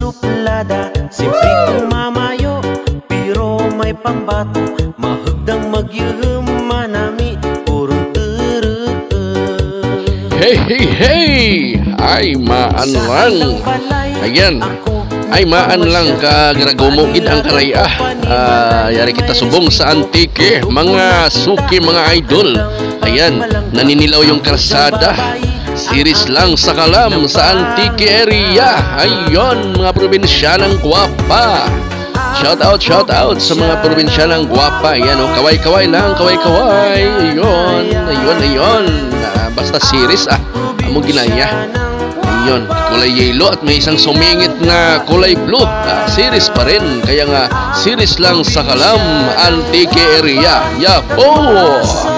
suplada, simple kong mamayo, pero may pambato, mahagdang magyuhum manami, purong terek. Hey, hey, hey! Ay, maan lang. Ayan. Ay, maan lang ka ginagumugid ang karaya. Yari kita subong sa Antique, mga suki, mga idol. Ayan, naninilaw yung karsada. Series lang sa Kalam, sa Antique area. Ayun, mga probinsyanang gwapa. Shout out sa mga probinsyanang gwapa. Ayan, oh, kaway-kaway lang, kaway-kaway. Ayun. Basta series, among ginaya. Ayun, kulay yellow at may isang sumingit na kulay blue. Series pa rin, kaya nga series lang sa Kalam, Antique area. Yapo!